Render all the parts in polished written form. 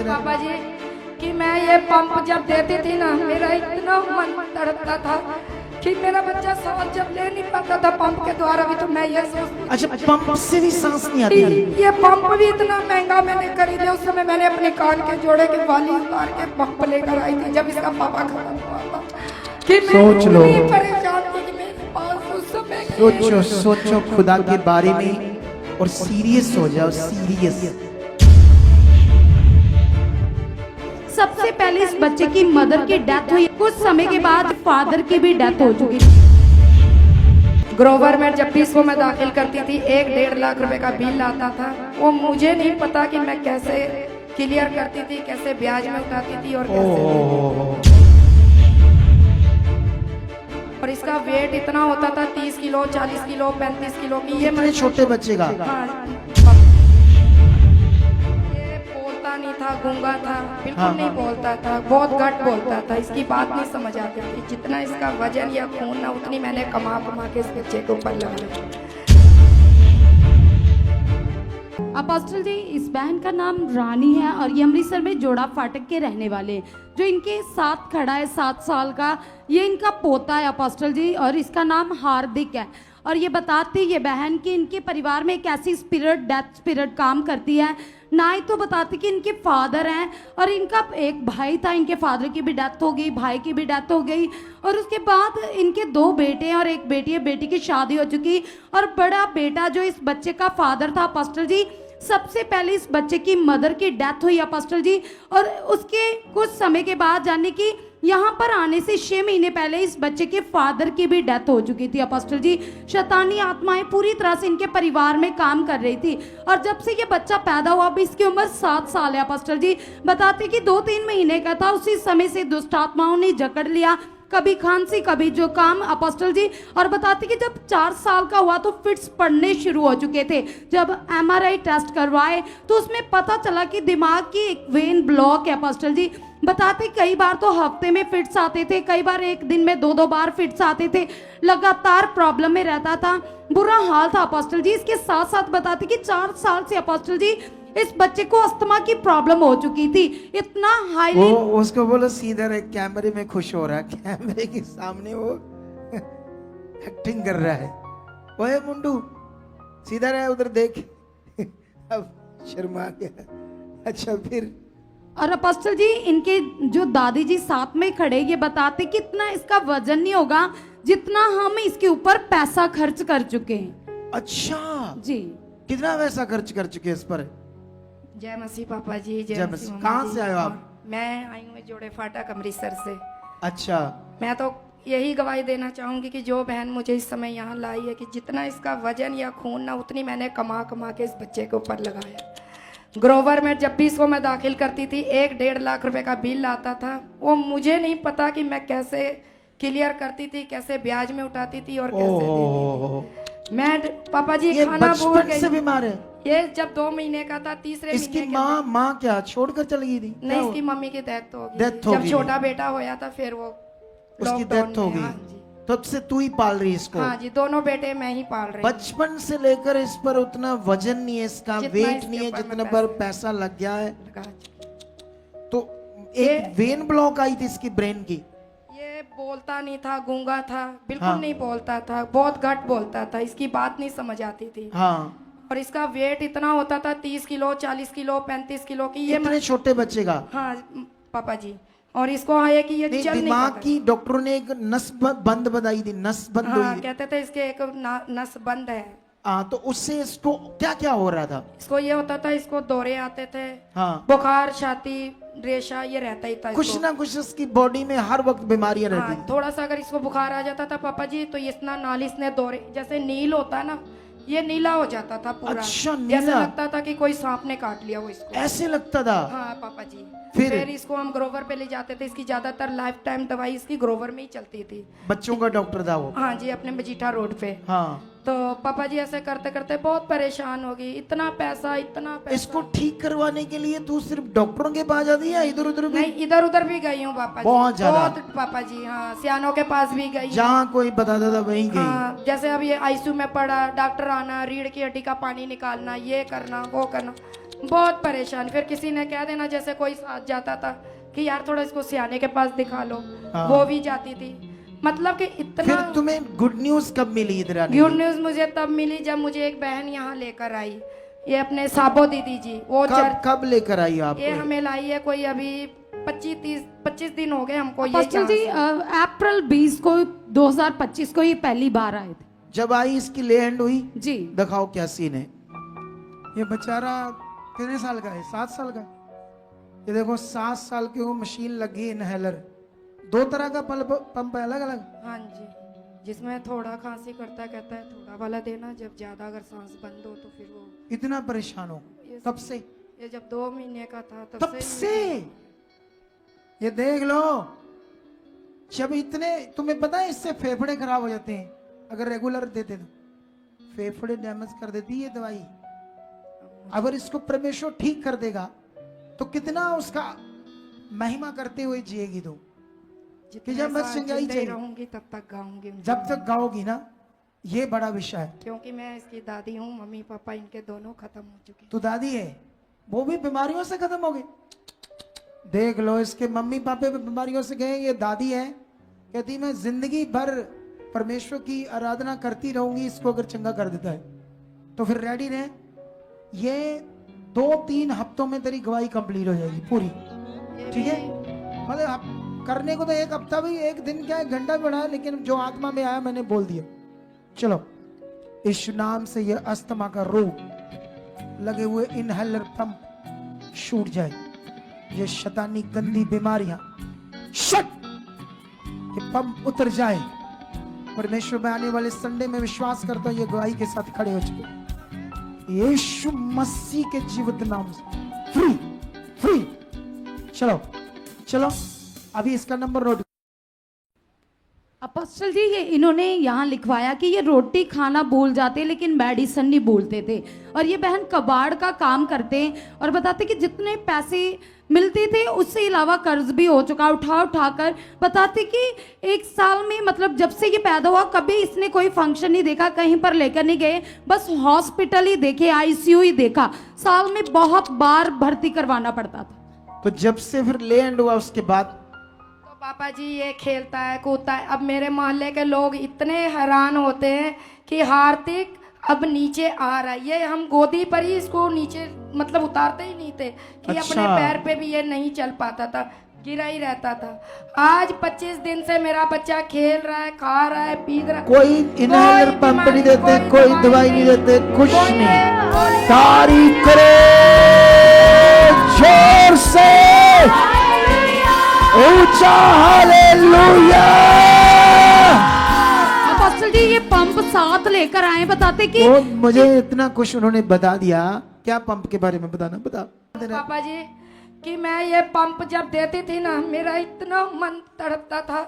तेरा? पापा जी कि मैं ये पंप जब देती थी ना, मेरा इतना मन तड़पता था कि मेरा बच्चा सांस जब ले नहीं पाता था पंप के द्वारा भी, तो मैं ये सोचती अच्छा, पंप से भी सांस नहीं आती? थी ये पंप भी इतना महंगा मैंने खरीदा। उस समय मैंने अपने कान के जोड़े के बाली उतार के पंप लेकर आई थी जब इसका पापा खत्म हुआ था कि मैं सोच लो। इतनी परेशान थी कि मेरे पास उस समय सोचो सोचो खुदा के बारे में और सीरियस हो जाओ, सीरियस। सबसे पहले इस बच्चे की मदर की डेथ हुई, कुछ समय के बाद फादर की भी डेथ हो चुकी। ग्रोवर में जब भी इसको मैं दाखिल करती थी 1-1.5 लाख रुपए का बिल आता था। वो मुझे नहीं पता कि मैं कैसे क्लियर करती थी, कैसे ब्याज में उठाती थी और कैसे। और इसका वेट इतना होता था 30 किलो, 40 किलो, 35 किलो की। ये इतने छोटे बच्चे का? हाँ, ये बोलता नहीं था, गूंगा था, बिल्कुल हाँ, नहीं हाँ। बोलता था, बहुत घट बोलता था। इसकी बात नहीं समझ आती थी। जितना इसका वजन या खून ना, उतनी मैंने कमा के इस बच्चे के ऊपर लगाया। अपोस्टल जी, इस बहन का नाम रानी है और ये अमृतसर में जोड़ा फाटक के रहने वाले हैं। जो इनके साथ खड़ा है 7 साल का, ये इनका पोता है अपोस्टल जी, और इसका नाम हार्दिक है। और ये बताती ये बहन कि इनके परिवार में एक ऐसी स्पिरिट, डेथ स्पिरिट काम करती है। ना ही तो बताती कि इनके फादर हैं और इनका एक भाई था, इनके फादर की भी डेथ हो गई, भाई की भी डेथ हो गई। और उसके बाद इनके 2 बेटे हैं और एक बेटी है, बेटी की शादी हो चुकी। और बड़ा बेटा जो इस बच्चे का फादर था अपोस्टल जी, सबसे पहले इस बच्चे की मदर की डेथ हुई अपोस्टल जी। और उसके कुछ समय के बाद जाने की यहाँ पर आने से 6 महीने पहले इस बच्चे के फादर की भी डेथ हो चुकी थी अपोस्टल जी। शैतानी आत्माएं पूरी तरह से इनके परिवार में काम कर रही थी। और जब से ये बच्चा पैदा हुआ, अभी इसकी उम्र 7 साल है अपोस्टल जी। बताते कि 2-3 महीने का था, उसी समय से दुष्ट आत्माओं ने जकड़ लिया, कभी खांसी कभी जुकाम अपोस्टल जी। और बताते कि जब 4 साल का हुआ तो फिट्स पड़ने शुरू हो चुके थे। जब MRI टेस्ट करवाए तो उसमें पता चला कि दिमाग की एक वेन ब्लॉक है अपोस्टल जी। बताते कई बार तो हफ्ते में फिट्स आते थे, कई बार एक दिन में 2-2 बार फिट्स आते थे। लगातार प्रॉब्लम में रहता था, बुरा हाल था अपोस्टल जी। इसके साथ साथ बताते कि 4 साल से अपोस्टल जी इस बच्चे को अस्थमा की प्रॉब्लम हो चुकी थी। इतना हाईली वो उसको बोलो सीधा रहे, कैमरे में खुश हो रहा है, कैमरे के सामने वो एक्टिंग कर रहा है। ओए मुंडू सीधा रहे, उधर देख। अब शर्मा गया। अच्छा फिर? और अपोस्टल जी इनके जो दादी जी साथ में खड़े, ये बताते कि इतना इसका वजन नहीं होगा जितना हम इसके ऊपर पैसा खर्च कर चुके हैं। अच्छा जी, कितना पैसा खर्च कर चुके इस पर? जय मसीह पापा जी, जय जय मसीह। मसीह। कहाँ मम्मी से जी। आए हो आप? मैं आई हूँ जोड़े फाटक अमृतसर से। अच्छा, मैं तो यही गवाही देना चाहूंगी कि जो बहन मुझे इस समय यहाँ लाई है, कि जितना इसका वजन या खून ना, उतनी मैंने कमा के इस बच्चे के ऊपर लगाया। ग्रोवर में जब भी इसको मैं दाखिल करती थी 1-1.5 लाख रुपए का बिल आता था। वो मुझे नहीं पता कि मैं कैसे क्लियर करती थी, कैसे ब्याज में उठाती थी और कैसे देती थी। मैं पापा जी ये खाना भूल बचपन गई। से बीमार है? ये जब 2 महीने का था, तीसरे इसकी महीने के माँ क्या छोड़कर चली गई थी? नहीं, इसकी मम्मी की डेथ हो गई। डेथ हो जब गई। छोटा बेटा होया था फिर वो उसकी लॉकडाउन डेथ हो में। गई। हाँ जी, तब से तू ही पाल रही है इसको? हाँ जी, दोनों बेटे मैं ही पाल रही हूँ। बचपन से लेकर इस पर उतना वजन नहीं है, इसका जितना वेट इसके नहीं है ऊपर जितना मैं पर पैसा लग गया है। लगा। तो एक वेन ब्लॉक आई थी इसकी ब्रेन की। ये बोलता नहीं था, गूंगा था, बिल्कुल हाँ। नहीं बोलता था, बहुत घट बोलता था। इसकी बात नहीं समझ आती थी। हाँ, और इसका वेट इतना होता था 30 किलो, 40 किलो, 35 किलो की। ये इतने छोटे बच्चे का? हाँ पापा जी। और इसको है कि ये नहीं, चल नहीं दिमाग पाता। की डॉक्टरों ने एक नस बंद बताई थी, नस बंद हाँ, हुई। कहते थे इसके एक नस बंद है। हाँ, तो उससे इसको क्या क्या हो रहा था? इसको ये होता था, इसको दौरे आते थे, हाँ, बुखार, छाती, रेशा, ये रहता ही था कुछ इसको। ना कुछ इसकी बॉडी में हर वक्त बीमारियां रहती हाँ, थोड़ा सा अगर इसको बुखार आ जाता था पापा जी, तो इतना नालिश ने दौरे, जैसे नील होता है ना, ये नीला हो जाता था पूरा। अच्छा, जैसे नीला? लगता था कि कोई सांप ने काट लिया वो इसको। ऐसे लगता था? हाँ पापा जी। फिर इसको हम ग्रोवर पे ले जाते थे। इसकी ज्यादातर लाइफ टाइम दवाई इसकी ग्रोवर में ही चलती थी। बच्चों का डॉक्टर था वो? हाँ जी, अपने मजीठा रोड पे। हाँ, तो पापा जी ऐसे करते करते बहुत परेशान हो गई। इतना पैसा। इसको ठीक करवाने के लिए तू सिर्फ डॉक्टरों के पास जाती है, इधर उधर भी? नहीं, इधर उधर भी गई हूँ पापा जी, बहुत ज्यादा? बहुत पापा जी। हाँ, सियानों के पास भी गई। जहाँ कोई बताता था वहीं गई? हाँ, जैसे अब ये आईसीयू में पड़ा, डॉक्टर आना, रीढ़ की हड्डी का पानी निकालना, ये करना वो करना। बहुत परेशान। फिर किसी ने कह देना, जैसे कोई साथ जाता था कि यार थोड़ा इसको सियाने के पास दिखा लो, हाँ। वो भी जाती थी। मतलब कि इतना। फिर तुम्हें गुड न्यूज कब मिली इधर आने गुड की? न्यूज मुझे तब मिली जब मुझे एक बहन यहाँ लेकर आई, ये अपने साबो दीदी जी। वो कब लेकर आई आप? ये हमें लाई है कोई अभी 25 दिन हो गए हमको। ये अपोस्टल जी अप्रैल 20 को 2025 को ये पहली बार आए थे। जब आई इसकी ले हैंड हुई जी दिखाओ क्या सीन है। ये बेचारा कितने साल का है? 7 साल का। ये देखो 7 साल की वो मशीन लगी, इनहेलर। 2 तरह का पंप है, अलग अलग। हाँ जी, जिसमें थोड़ा खांसी करता है, कहता है थोड़ा वाला देना, जब ज्यादा अगर सांस बंद हो तो फिर वो। इतना परेशान हो तब से? ये जब 2 महीने का था तब से ये देख लो। जब इतने, तुम्हें पता है इससे फेफड़े खराब हो जाते हैं अगर रेगुलर देते तो। फेफड़े डैमेज कर देती है ये दवाई। अगर इसको परमेश्वर ठीक कर देगा तो कितना उसका महिमा करते हुए जिएगी तू। कि जब मैं सिंगाई चाहिए रहूंगी तब तक गाऊंगी। जब तक गाओगी ना, ये बड़ा विषय है। क्योंकि मैं इसकी दादी हूँ, मम्मी पापा इनके दोनों खत्म हो चुके। तू दादी है, वो भी बीमारियों से खत्म हो गए। देख लो, इसके मम्मी पापा भी बीमारियों से गए, ये दादी है कहती मैं जिंदगी भर परमेश्वर की आराधना करती रहूंगी, इसको अगर चंगा कर देता है तो फिर रेडी रहे। ये 2-3 हफ्तों में तेरी गवाही कंप्लीट हो जाएगी पूरी, ठीक है? मतलब करने को तो 1 हफ्ता भी, 1 दिन क्या 1 घंटा भी बढ़ा, लेकिन जो आत्मा में आया मैंने बोल दिया। चलो, इस नाम से ये अस्थमा का रोग, लगे हुए इनहेलर पंप छूट जाए। ये शैतानी गंदी बीमारियां शट, ये पंप उतर जाए। परमेश्वर में आने वाले संडे में विश्वास करता हूं ये गवाही के साथ खड़े हो चुके। यीशु मसीह के जीवित नाम से फ्री फ्री। चलो चलो, अभी इसका नंबर नोट। अपोस्टल जी, ये इन्होंने यहाँ लिखवाया कि ये रोटी खाना भूल जाते लेकिन मेडिसिन नहीं भूलते थे। और ये बहन कबाड़ का काम करते हैं और बताते कि जितने पैसे मिलते थे उससे अलावा कर्ज भी हो चुका, उठा उठा कर। बताते कि 1 साल में, मतलब जब से ये पैदा हुआ, कभी इसने कोई फंक्शन नहीं देखा, कहीं पर लेकर नहीं गए, बस हॉस्पिटल ही देखे, आईसीयू ही देखा। साल में बहुत बार भर्ती करवाना पड़ता था। तो जब से फिर ले एंड हुआ उसके बाद पापा जी ये खेलता है कूदता है। अब मेरे मोहल्ले के लोग इतने हैरान होते हैं कि हार्दिक अब नीचे आ रहा है। ये हम गोदी पर ही इसको नीचे मतलब उतारते ही नहीं थे कि अच्छा। अपने पैर पे भी ये नहीं चल पाता था, गिरा ही रहता था। आज 25 दिन से मेरा बच्चा खेल रहा है, खा रहा है, पी रहा है। कोई इनहेलर पंप नहीं देते, कोई दवाई नहीं देते, कुछ नहीं। तारीफ करे जोर से, ऊंचा हालेलुया। अपोस्टल जी, ये पंप साथ लेकर आए। बताते कि वो मुझे इतना कुछ उन्होंने बता दिया। क्या पंप के बारे में बताना, बता। पापा जी कि मैं ये पंप जब देती थी ना, मेरा इतना मन तड़पता था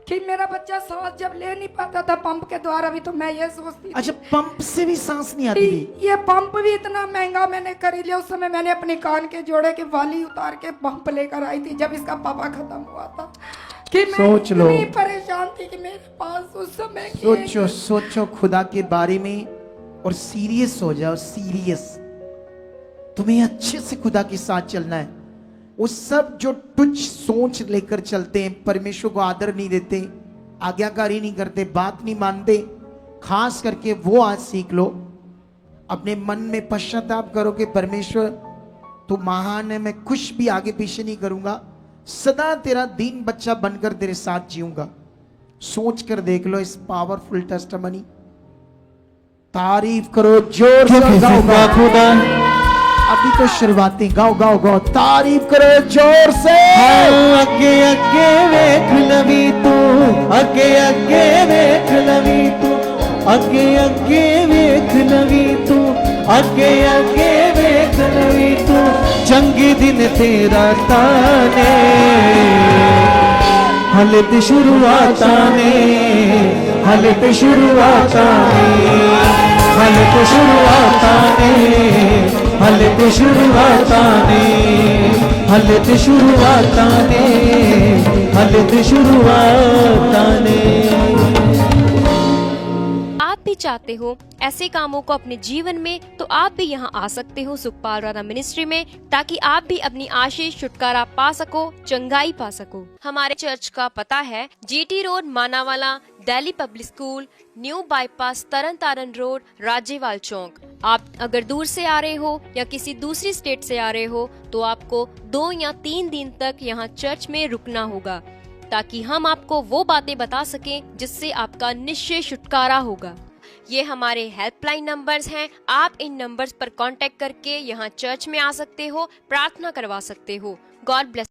कि मेरा बच्चा सांस जब ले नहीं पाता था पंप के द्वारा भी, तो मैं ये सोचती थी। अच्छा, पंप से भी सांस नहीं आती थी? ये पंप भी इतना महंगा मैंने खरीद लिया। उस समय मैंने अपने कान के जोड़े के वाली उतार के पंप लेकर आई थी जब इसका पापा खत्म हुआ था। कि मैं सोच लो। इतनी परेशान थी कि मेरे पास उस समय सोचो सोचो खुदा के बारे में और सीरियस हो जाओ। सीरियस, तुम्हें अच्छे से खुदा के साथ चलना है। वो सब जो तुच्छ सोच लेकर चलते हैं, परमेश्वर को आदर नहीं देते, आज्ञाकारी नहीं करते, बात नहीं मानते, खास करके वो आज सीख लो। अपने मन में पश्चाताप करो कि परमेश्वर तू महान है, मैं कुछ भी आगे पीछे नहीं करूंगा, सदा तेरा दीन बच्चा बनकर तेरे साथ जीऊंगा। सोच कर देख लो इस पावरफुल टेस्टिमनी। तारीफ करो जोर से, गाओ खुदा। अभी तो शुरुआती, गाओ गाओ गाओ, तारीफ करो जोर से। अगे अगे वेख लवी तू, अगे अगे वेख लवी तू, अगे अगे वेख लवी तू, अगे अगे वेख लवी तू। चंगे दिन तेरा ताने, हले ते शुरुआत ने, हले ते शुरुआत ने, हले ते शुरुआत ने, हले ते शुरुआत ने, हले ते शुरुआत ने, हले ते शुरुआत ने। आप भी चाहते हो ऐसे कामों को अपने जीवन में, तो आप भी यहाँ आ सकते हो सुखपाल राणा मिनिस्ट्री में, ताकि आप भी अपनी आशीष छुटकारा पा सको, चंगाई पा सको। हमारे चर्च का पता है GT road Manawala, Delhi public school, new bypass, Tarn Taran road, Rajewal Chowk. आप अगर दूर से आ रहे हो या किसी दूसरी स्टेट से आ रहे हो तो आपको 2 या 3 दिन तक यहाँ चर्च में रुकना होगा, ताकि हम आपको वो बातें बता सकें जिससे आपका निश्चय छुटकारा होगा। ये हमारे हेल्पलाइन नंबर्स हैं, आप इन नंबर्स पर कांटेक्ट करके यहाँ चर्च में आ सकते हो, प्रार्थना करवा सकते हो। God bless.